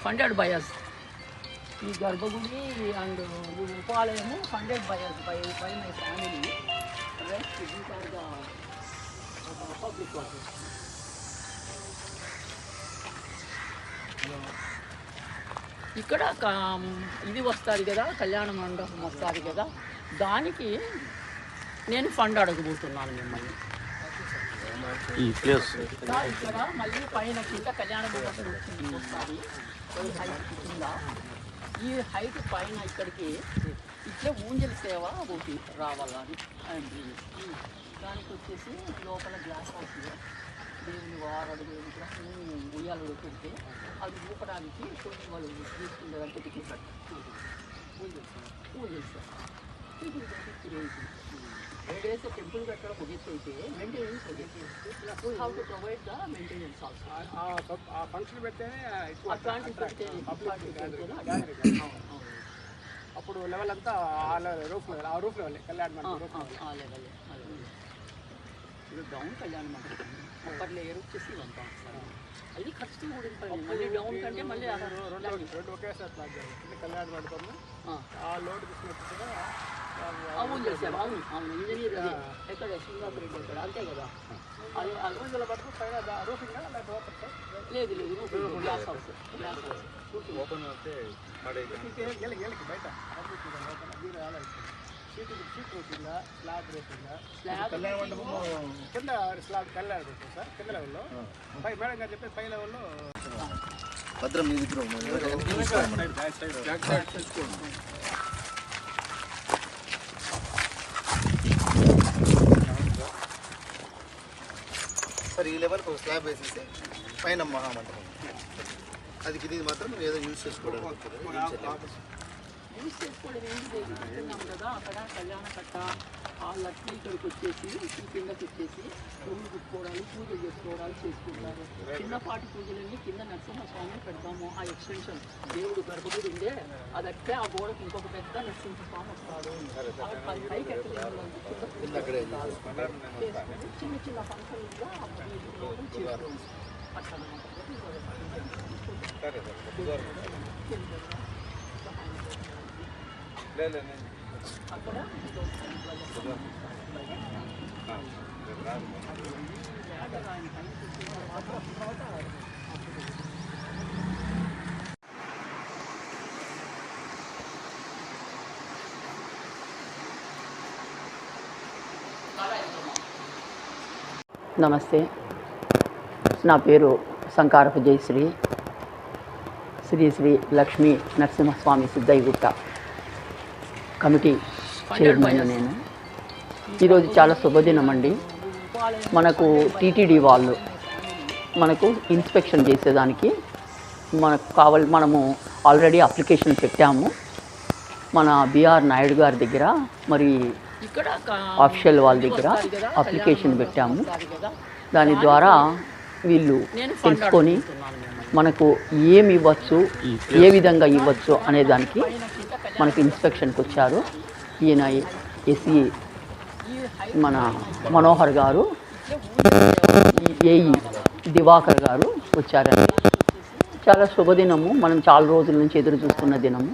Funded by us. ఈ గర్భగుడి and ఉపాలయము funded by us, by my family. Rest these are the public water. ఇక్కడ ఇది వస్తుంది కదా, కళ్యాణ మండపం వస్తుంది కదా, దానికి నేను ఫండ్ అడగబోతున్నాను మిమ్మల్ని. ఈ ప్లేస్ ఇక్కడ మళ్ళీ పైన కింద కళ్యాణ మండపం వస్తుంది, హైట్ కింద. ఈ హైట్ పైన ఇక్కడికి ఇట్లా ఊంజల్ సేవ ఒకటి రావాలని దానికి వచ్చేసి లోపల గ్లాస్ హౌస్ దేవుని వారడు విగ్రహం ఉయ్యాలు పెడితే అది ఊపడానికి కొన్ని వాళ్ళు తీసుకుంటారంటే టికెట్ కట్టారు. ఊంజల్ సేవ 8 days టెంపుల్ కట్టడం ముగిస్తే maintenance we have to provide the maintenance also. Function పెడితేనే అప్పుడు లెవెల్ అంతా ఆ రూఫ్ లెవెల్ కళ్యాణ మండపం ఇది డౌన్ కళ్యాణ మండపం. అప్పట్లో లేయర్ వచ్చేసి ఇదంతా అది ఖర్చు కూడా మళ్ళీ డౌన్ కంటే మళ్ళీ రెండు ఒకేసారి ప్లాన్ చేయాలి. కళ్యాణ మండపం ఆ లోడ్ తీసుకున్నట్టు అవును చేసాము. అవును ఇంజనీర్ ఎక్కడ శ్రీనివాసరెడ్డి ఎక్కడ అంతే కదా. అది అల్పంజల పట్టుకు పైన రూఫింగ్ లేదు glass house. Glass house open అయితే బయట షీట్ రూఫింగ్, స్లాబ్ రూఫింగ్, కింద స్లాబ్ కళ్యాణ రూఫింగ్ సార్ కింద లెవెల్లో. పై మేడం గారు చెప్పి పై లెవెల్లో భద్రం మీ దగ్గర సార్ ఈ లెవెల్కి ఒక స్లాబ్ వేసేసి పైన మహామండపం. అది ఇది మాత్రం ఏదో యూజ్ చేసుకోవడం ఏంటి కదా. అక్కడ కళ్యాణ కట్ట ఆ లక్ష్మి ఇక్కడికి వచ్చేసి ఈ కిందకి వచ్చేసి రూములు కుట్టుకోవడాలు, పూజలు చేసుకోవడాలు చేసుకుంటారు. చిన్నపాటి పూజలన్నీ కింద నరసింహస్వామిని పెడతాము. ఆ ఎక్స్టెన్షన్ దేవుడు గర్భగుడి ఉండే అది అట్టే ఆ గోడకి ఇంకొక పెద్ద నరసింహస్వామి వస్తాడు. పైకి ఎక్కలేదు చిన్న చిన్న ఫంక్షన్గా చేస్తాం అట్లా. అక్కడ నమస్తే, నా పేరు సంకారపు జయశ్రీ. శ్రీ శ్రీ లక్ష్మీ నరసింహస్వామి సిద్ధయ్యగుట్ట కమిటీ చైర్మన్ నేను. ఈరోజు చాలా శుభదినం అండి. మనకు టీటీడీ వాళ్ళు మనకు ఇన్స్పెక్షన్ చేసేదానికి మనము ఆల్రెడీ అప్లికేషన్ పెట్టాము. మన బిఆర్ నాయుడు గారి దగ్గర, మరి ఆఫీషియల్ వాళ్ళ దగ్గర అప్లికేషన్ పెట్టాము. దాని ద్వారా వీళ్ళు తెలుసుకొని మనకు ఏమి ఇవ్వచ్చు, ఏ విధంగా ఇవ్వచ్చు అనే దానికి మనకు ఇన్స్పెక్షన్కి వచ్చారు. ఈయన ఎస్ఈ మన మనోహర్ గారు, ఏఈ దివాకర్ గారు వచ్చారండి. చాలా శుభదినము. మనం చాలా రోజుల నుంచి ఎదురు చూస్తున్న దినము.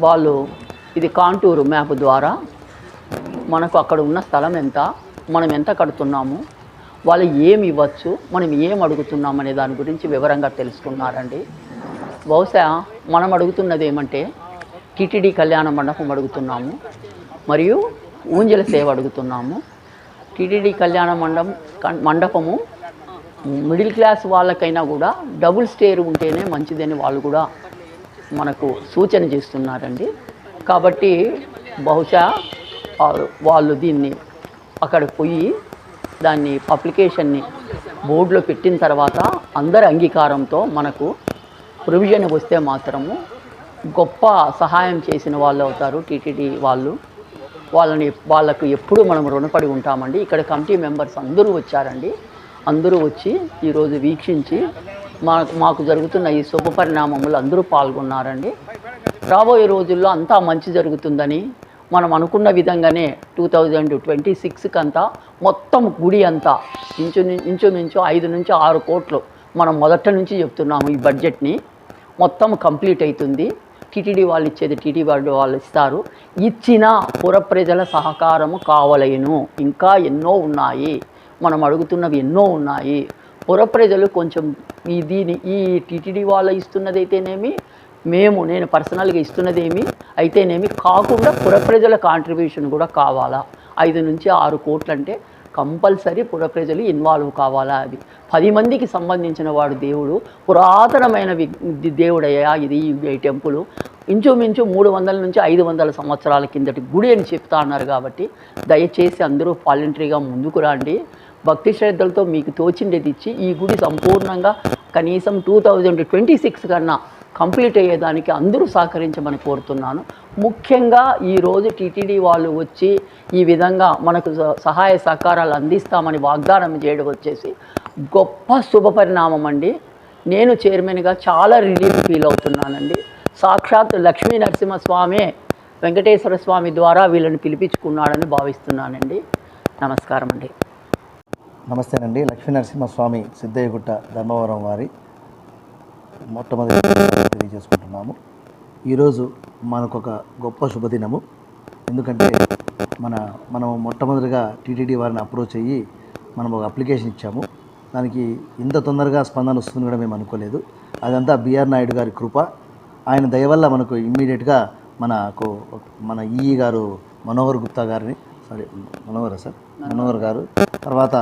వాళ్ళు ఇది కాంటూరు మ్యాప్ ద్వారా మనకు అక్కడ ఉన్న స్థలం ఎంత, మనం ఎంత కడుతున్నాము, వాళ్ళు ఏమి ఇవ్వచ్చు, మనం ఏం అడుగుతున్నాం అనే దాని గురించి వివరంగా తెలుసుకున్నారండి. బహుశా మనం అడుగుతున్నది ఏమంటే టీటీడీ కళ్యాణ మండపం అడుగుతున్నాము, మరియు ఊంజల సేవ అడుగుతున్నాము. టీటీడీ కళ్యాణ మండపము మిడిల్ క్లాస్ వాళ్ళకైనా కూడా డబుల్ స్టేర్ ఉంటేనే మంచిదని వాళ్ళు కూడా మనకు సూచన చేస్తున్నారండి. కాబట్టి బహుశా వాళ్ళు దీన్ని అక్కడికి పోయి దాన్ని అప్లికేషన్ని బోర్డులో పెట్టిన తర్వాత అందరి అంగీకారంతో మనకు ప్రొవిజన్ వస్తే మాత్రము గొప్ప సహాయం చేసిన వాళ్ళు అవుతారు టీటీడీ వాళ్ళు. వాళ్ళకు ఎప్పుడూ మనం రుణపడి ఉంటామండి. ఇక్కడ కమిటీ మెంబర్స్ అందరూ వచ్చారండి. అందరూ వచ్చి ఈరోజు వీక్షించి మాకు జరుగుతున్న ఈ శుభ పరిణామములు అందరూ పాల్గొన్నారండి. రాబోయే రోజుల్లో అంతా మంచి జరుగుతుందని మనం అనుకున్న విధంగానే 2026 అంతా మొత్తం గుడి అంతా ఇంచుమించు 5 నుంచి 6 కోట్లు మనం మొదట నుంచి చెప్తున్నాము. ఈ బడ్జెట్ని మొత్తం కంప్లీట్ అవుతుంది. టీటీడీ వాళ్ళు ఇచ్చేది టీటీడీ వాళ్ళు ఇస్తారు. ఇచ్చిన పుర ప్రజల సహకారము కావలేను. ఇంకా ఎన్నో ఉన్నాయి, మనం అడుగుతున్నవి ఎన్నో ఉన్నాయి. పుర ప్రజలు కొంచెం ఈ టీటీడీ వాళ్ళు ఇస్తున్నది అయితేనేమి, నేను పర్సనల్గా ఇస్తున్నదేమి అయితేనేమి కాకుండా పుర ప్రజల కాంట్రిబ్యూషన్ కూడా కావాలా. 5 నుంచి 6 కోట్లు అంటే కంపల్సరీ పుర ప్రజలు ఇన్వాల్వ్ కావాలా. అది 10 మందికి సంబంధించిన వాడు దేవుడు, పురాతనమైన దేవుడయ్యా ఇది ఈ టెంపుల్. ఇంచుమించు 300 నుంచి 500 సంవత్సరాల కిందటి గుడి అని చెప్తా అన్నారు. కాబట్టి దయచేసి అందరూ వాలంటరీగా ముందుకు రండి. భక్తి శ్రద్ధలతో మీకు తోచిండేది ఇచ్చి ఈ గుడి సంపూర్ణంగా కనీసం 2026 కన్నా కంప్లీట్ అయ్యేదానికి అందరూ సహకరించమని కోరుతున్నాను. ముఖ్యంగా ఈరోజు టీటీడీ వాళ్ళు వచ్చి ఈ విధంగా మనకు సహాయ సహకారాలు అందిస్తామని వాగ్దానం చేయడం వచ్చేసి గొప్ప శుభపరిణామం అండి. నేను చైర్మన్గా చాలా రిలీఫ్ ఫీల్ అవుతున్నానండి. సాక్షాత్ లక్ష్మీ నరసింహస్వామి వెంకటేశ్వర స్వామి ద్వారా వీళ్ళని పిలిపించుకున్నాడని భావిస్తున్నానండి. నమస్కారం అండి. నమస్తేనండి. లక్ష్మీ నరసింహస్వామి సిద్ధయ్యగుట్ట ధర్మవరం వారి మొట్టమొదటి తెలియజేసుకుంటున్నాము. ఈరోజు మనకొక గొప్ప శుభదినము. ఎందుకంటే మనం మొట్టమొదటిగా టీటీడీ వారిని అప్రోచ్ అయ్యి మనం ఒక అప్లికేషన్ ఇచ్చాము. దానికి ఇంత తొందరగా స్పందన వస్తుంది కూడా మేము అనుకోలేదు. అదంతా బిఆర్ నాయుడు గారి కృప. ఆయన దయ వల్ల మనకు ఇమ్మీడియట్గా మన ఈఈ గారు మనోహర్ గుప్తా గారిని మనోహర్ గారు, తర్వాత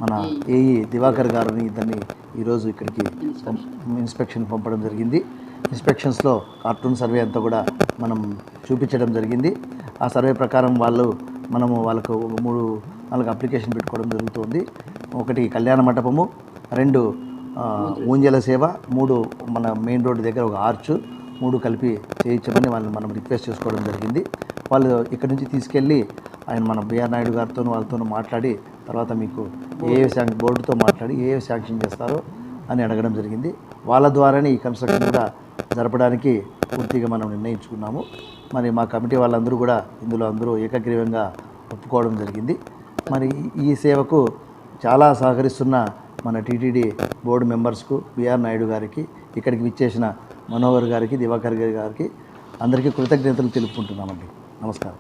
మన ఏఈ దివాకర్ గారిని ఇద్దరిని ఈరోజు ఇక్కడికి ఇన్స్పెక్షన్ పంపడం జరిగింది. ఇన్స్పెక్షన్స్లో కార్టూన్ సర్వే అంతా కూడా మనం చూపించడం జరిగింది. ఆ సర్వే ప్రకారం వాళ్ళకు 3-4 అప్లికేషన్ పెట్టుకోవడం జరుగుతుంది. 1 కళ్యాణ మంటపము, 2 ఊంజల సేవ, 3 మన మెయిన్ రోడ్డు దగ్గర ఒక ఆర్చు, 3 కలిపి చేయించమని మనం రిక్వెస్ట్ చేసుకోవడం జరిగింది. వాళ్ళు ఇక్కడ నుంచి తీసుకెళ్ళి మన బిఆర్ నాయుడు గారితో వాళ్ళతో మాట్లాడి తర్వాత మీకు బోర్డుతో మాట్లాడి ఏ శాంక్షన్ చేస్తారో అని అడగడం జరిగింది. వాళ్ళ ద్వారానే ఈ కన్స్ట్రక్షన్ కూడా జరపడానికి పూర్తిగా మనం నిర్ణయించుకున్నాము. మరి మా కమిటీ వాళ్ళందరూ కూడా ఇందులో అందరూ ఏకగ్రీవంగా ఒప్పుకోవడం జరిగింది. మరి ఈ సేవకు చాలా సహకరిస్తున్న మన టీటీడీ బోర్డు మెంబర్స్కు, బిఆర్ నాయుడు గారికి, ఇక్కడికి విచ్చేసిన మనోహర్ గారికి, దివాకర్ గారికి అందరికీ కృతజ్ఞతలు తెలుపుకుంటున్నామండి. నమస్కారం.